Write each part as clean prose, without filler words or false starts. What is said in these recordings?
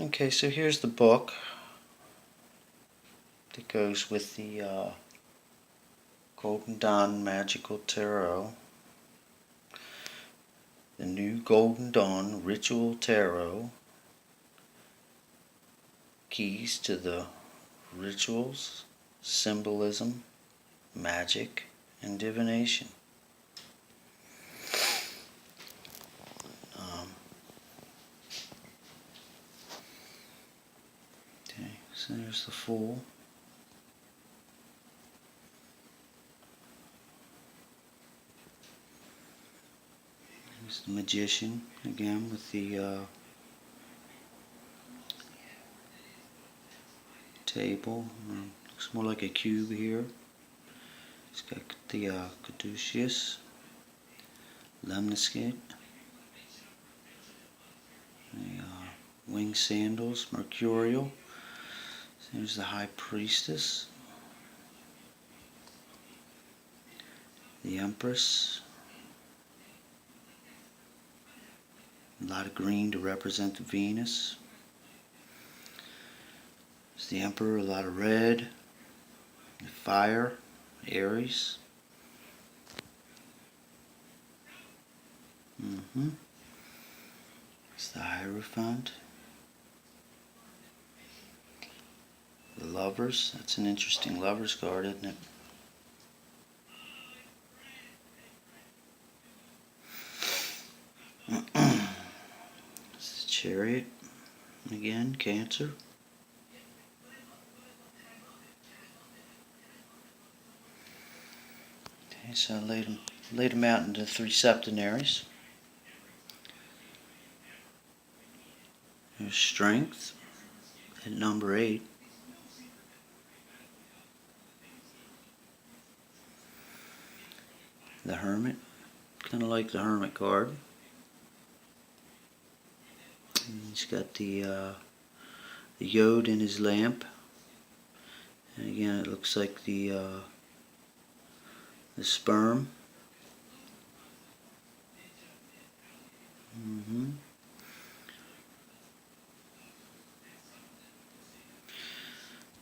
Okay, so here's the book that goes with the Golden Dawn Magical Tarot. The new Golden Dawn Ritual Tarot. Keys to the rituals, symbolism, magic, and divination. Okay, so there's the Fool. There's the Magician again with the table. Looks more like a cube here. It's got the caduceus, lemniscate, the winged sandals, mercurial. There's the High Priestess, the Empress, a lot of green to represent the Venus. There's the Emperor, a lot of red, the Fire, Aries. It's the Hierophant. The Lovers. That's an interesting Lovers card, isn't it? It's the Chariot. Again, Cancer. Okay, so I laid them out into 3 Septenaries. There's Strength at number 8. The Hermit, kind of like the Hermit card. And he's got the Yod in his lamp, and again it looks like the sperm.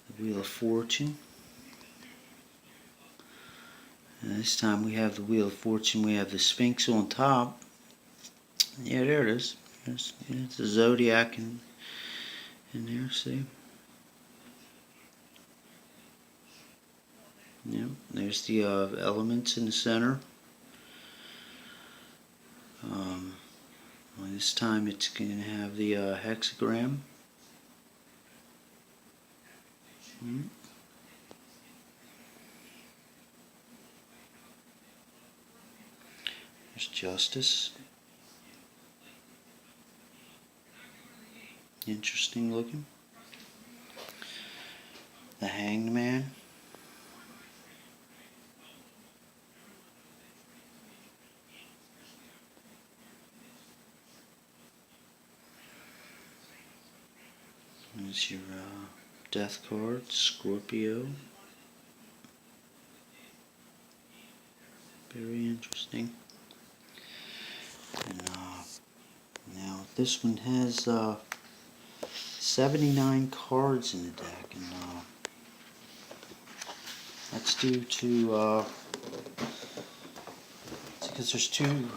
The Wheel of Fortune. And this time we have the Wheel of Fortune, we have the Sphinx on top. Yeah, there it is. There's the Zodiac in there, see? Yep, there's the elements in the center. Well, this time it's going to have the hexagram. There's Justice. Interesting looking. The Hanged Man. There's your Death card, Scorpio. Very interesting. And now this one has 79 cards in the deck, and that's due to it's because there's 2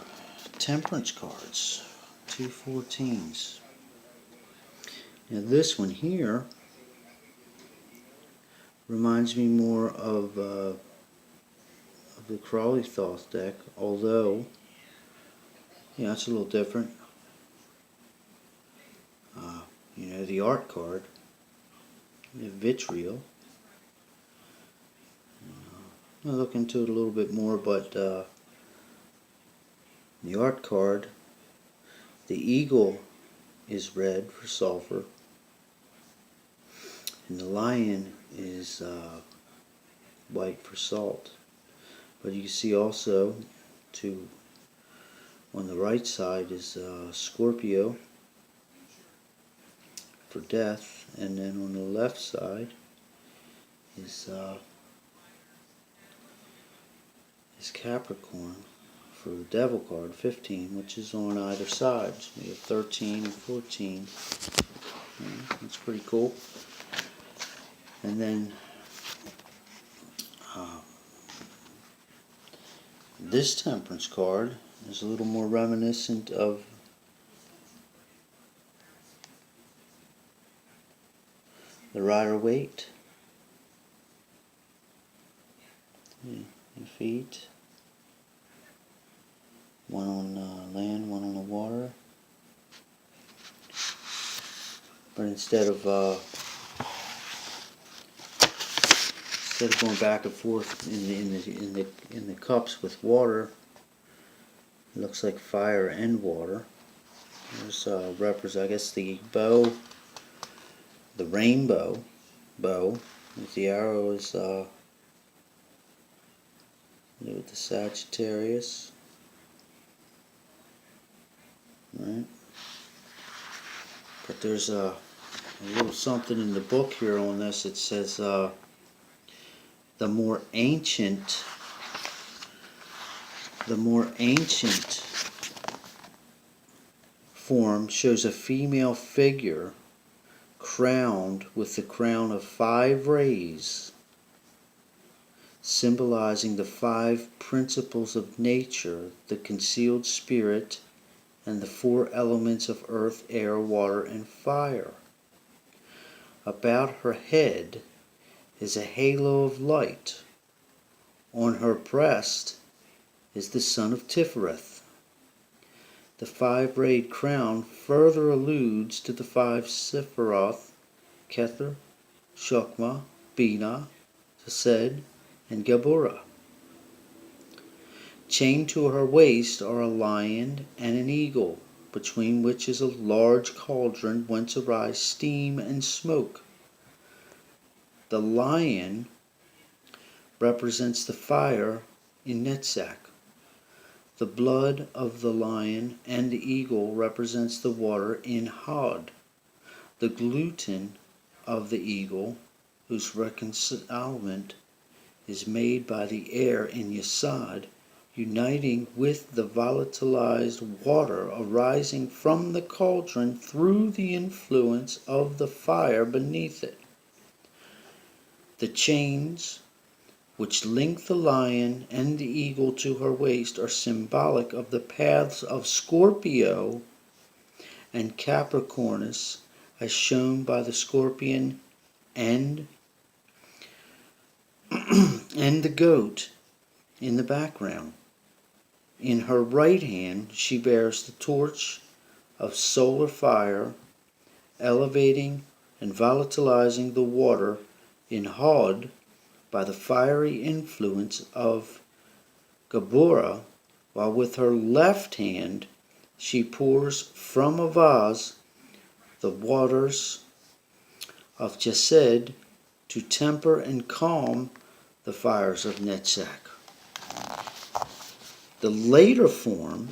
Temperance cards, 2 14s. Now this one here reminds me more of the Crawley Thoth deck, although yeah, it's a little different. You know, the art card, the vitriol. I'll look into it a little bit more, but the art card, the eagle is red for sulfur, and the lion is white for salt. But you can see also on the right side is Scorpio for death, and then on the left side is Capricorn for the Devil card, 15, which is on either side. So we have 13 and 14. That's pretty cool. And then this temperance card is a little more reminiscent of the Rider-Waite. Your feet. One on land, one on the water. But instead of going back and forth in the cups with water, it looks like fire and water. There's I guess the bow, the rainbow bow, with the arrow is with the Sagittarius, right? But there's a little something in the book here on this. It says the more ancient form shows a female figure crowned with the crown of 5 rays, symbolizing the 5 principles of nature, the concealed spirit, and the 4 elements of earth, air, water, and fire. About her head is a halo of light. On her breast is the son of Tifereth. The 5-rayed crown further alludes to the 5 Sephiroth, Kether, Shokma, Bina, Chesed, and Geburah. Chained to her waist are a lion and an eagle, between which is a large cauldron whence arise steam and smoke. The lion represents the fire in Netzach. The blood of the lion and the eagle represents the water in Hod. The gluten of the eagle, whose reconcilement is made by the air in Yesod, uniting with the volatilized water arising from the cauldron through the influence of the fire beneath it. The chains which link the lion and the eagle to her waist are symbolic of the paths of Scorpio and Capricornus, as shown by the scorpion and the goat in the background. In her right hand she bears the torch of solar fire, elevating and volatilizing the water in Hod by the fiery influence of Geburah, while with her left hand she pours from a vase the waters of Chesed to temper and calm the fires of Netzach. The later form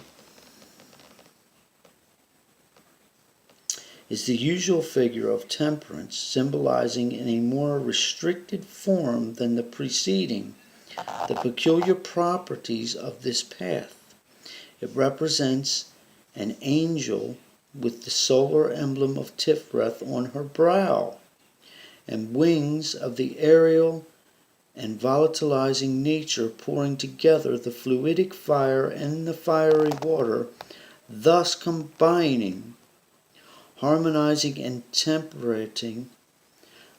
is the usual figure of temperance, symbolizing in a more restricted form than the preceding the peculiar properties of this path. It represents an angel with the solar emblem of Tifreth on her brow, and wings of the aerial and volatilizing nature pouring together the fluidic fire and the fiery water, thus combining, harmonizing, and temperating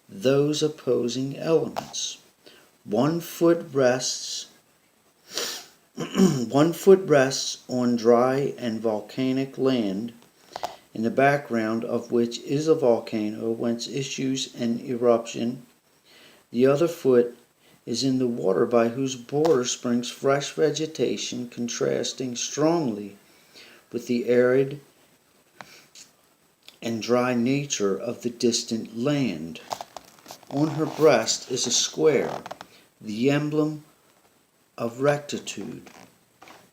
those opposing elements. 1 foot rests on dry and volcanic land, in the background of which is a volcano whence issues an eruption. The other foot is in the water, by whose border springs fresh vegetation, contrasting strongly with the arid and dry nature of the distant land. On her breast is a square, the emblem of rectitude.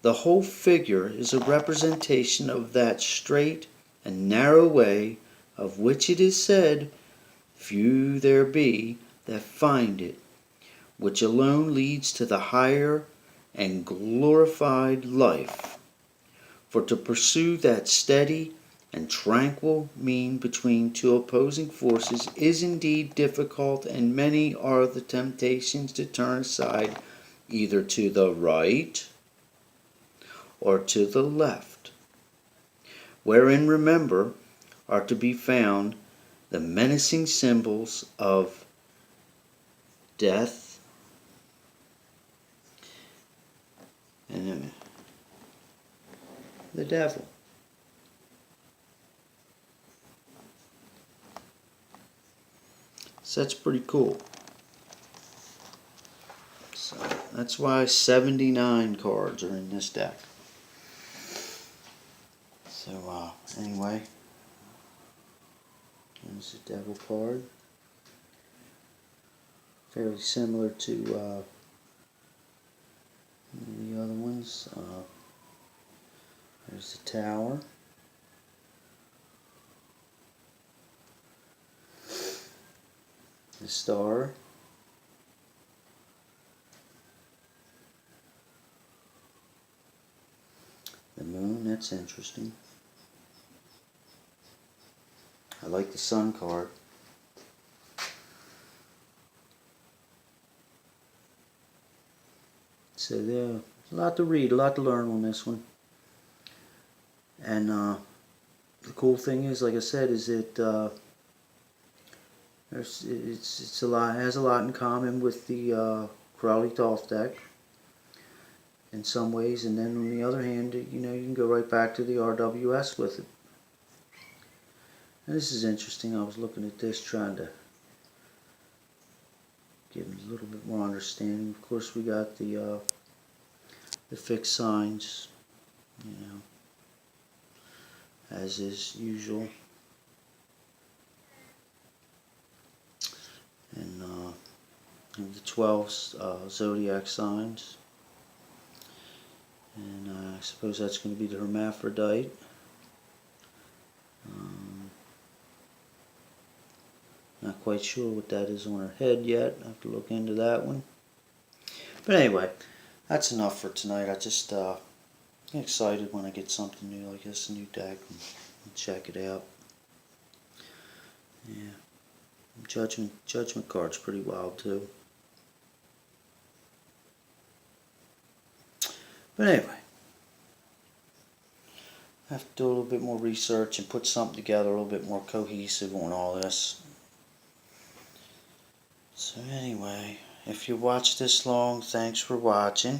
The whole figure is a representation of that straight and narrow way of which it is said, "Few there be that find it," which alone leads to the higher and glorified life. For to pursue that steady and tranquil mean between two opposing forces is indeed difficult, and many are the temptations to turn aside either to the right or to the left, wherein, remember, are to be found the menacing symbols of death and the devil. So that's pretty cool. So that's why 79 cards are in this deck. So anyway, there's the devil card. Fairly similar to the other ones. There's the tower. The star. The moon, that's interesting. I like the sun card. So there's a lot to read, a lot to learn on this one. And the cool thing is, like I said, is it it's a lot, has a lot in common with the Crowley Thoth deck in some ways, and then on the other hand, you know, you can go right back to the RWS with it. And this is interesting. I was looking at this, trying to give it a little bit more understanding. Of course, we got the fixed signs, you know, as is usual. And the 12 zodiac signs. And I suppose that's going to be the hermaphrodite. Not quite sure what that is on her head yet. I have to look into that one. But anyway, that's enough for tonight. I just get excited when I get something new like this, a new deck, and check it out. Yeah, Judgment card's pretty wild too. But anyway, I have to do a little bit more research and put something together a little bit more cohesive on all this. So anyway, if you watched this long, thanks for watching.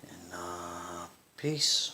And peace.